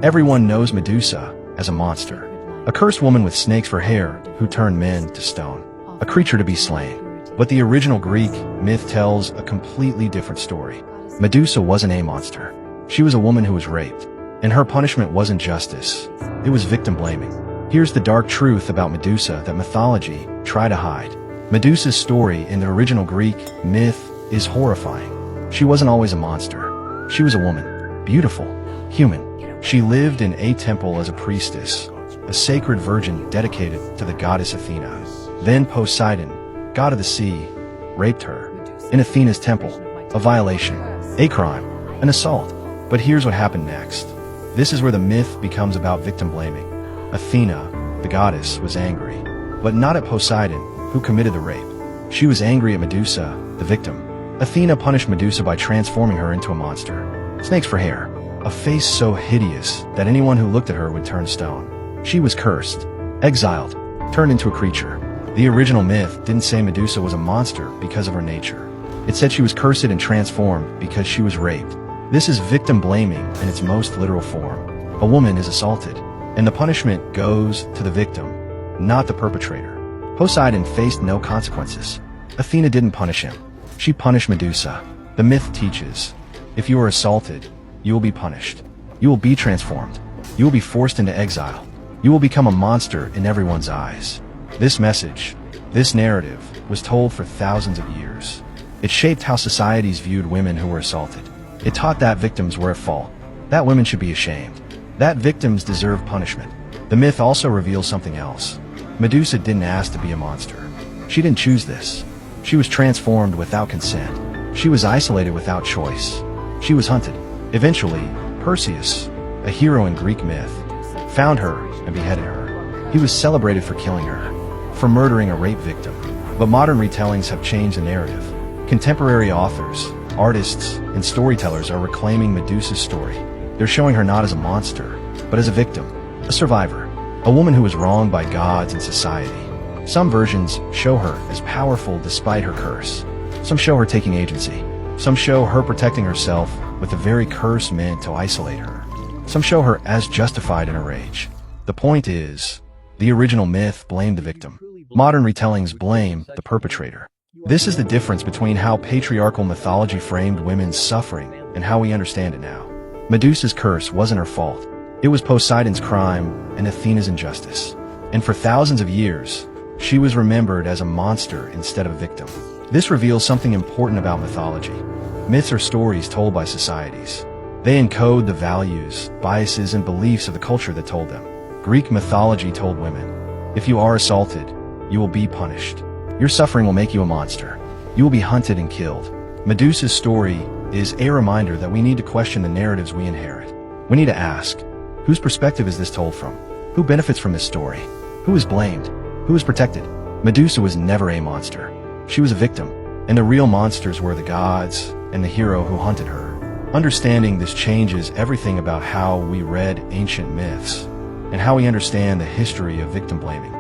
Everyone knows Medusa as a monster, a cursed woman with snakes for hair who turned men to stone, a creature to be slain. But the original Greek myth tells a completely different story. Medusa wasn't a monster. She was a woman who was raped, and her punishment wasn't justice. It was victim blaming. Here's the dark truth about Medusa that mythology tried to hide. Medusa's story in the original Greek myth is horrifying. She wasn't always a monster. She was a woman, beautiful, human. She lived in a temple as a priestess, a sacred virgin dedicated to the goddess Athena. Then Poseidon, god of the sea, raped her. In Athena's temple, a violation, a crime, an assault. But here's what happened next. This is where the myth becomes about victim blaming. Athena, the goddess, was angry, but not at Poseidon, who committed the rape. She was angry at Medusa, the victim. Athena punished Medusa by transforming her into a monster. Snakes for hair, a face so hideous that anyone who looked at her would turn stone. She was cursed, exiled, turned into a creature. The original myth didn't say Medusa was a monster because of her nature. It said she was cursed and transformed because she was raped. This is victim blaming in its most literal form. A woman is assaulted, and the punishment goes to the victim, not the perpetrator. Poseidon faced no consequences. Athena didn't punish him. She punished Medusa. The myth teaches, if you are assaulted, you will be punished. You will be transformed. You will be forced into exile. You will become a monster in everyone's eyes. This message, this narrative, was told for thousands of years. It shaped how societies viewed women who were assaulted. It taught that victims were at fault, that women should be ashamed, that victims deserve punishment. The myth also reveals something else. Medusa didn't ask to be a monster. She didn't choose this. She was transformed without consent. She was isolated without choice. She was hunted. Eventually, Perseus, a hero in Greek myth, found her and beheaded her. He was celebrated for killing her, for murdering a rape victim. But modern retellings have changed the narrative. Contemporary authors, artists, and storytellers are reclaiming Medusa's story. They're showing her not as a monster, but as a victim, a survivor, a woman who was wronged by gods and society. Some versions show her as powerful despite her curse. Some show her taking agency. Some show her protecting herself with the very curse meant to isolate her. Some show her as justified in her rage. The point is, the original myth blamed the victim. Modern retellings blame the perpetrator. This is the difference between how patriarchal mythology framed women's suffering and how we understand it now. Medusa's curse wasn't her fault. It was Poseidon's crime and Athena's injustice. And for thousands of years, she was remembered as a monster instead of a victim. This reveals something important about mythology. Myths are stories told by societies. They encode the values, biases, and beliefs of the culture that told them. Greek mythology told women, if you are assaulted, you will be punished. Your suffering will make you a monster. You will be hunted and killed. Medusa's story is a reminder that we need to question the narratives we inherit. We need to ask, whose perspective is this told from? Who benefits from this story? Who is blamed? Who is protected? Medusa was never a monster. She was a victim, and the real monsters were the gods and the hero who hunted her. Understanding this changes everything about how we read ancient myths and how we understand the history of victim blaming.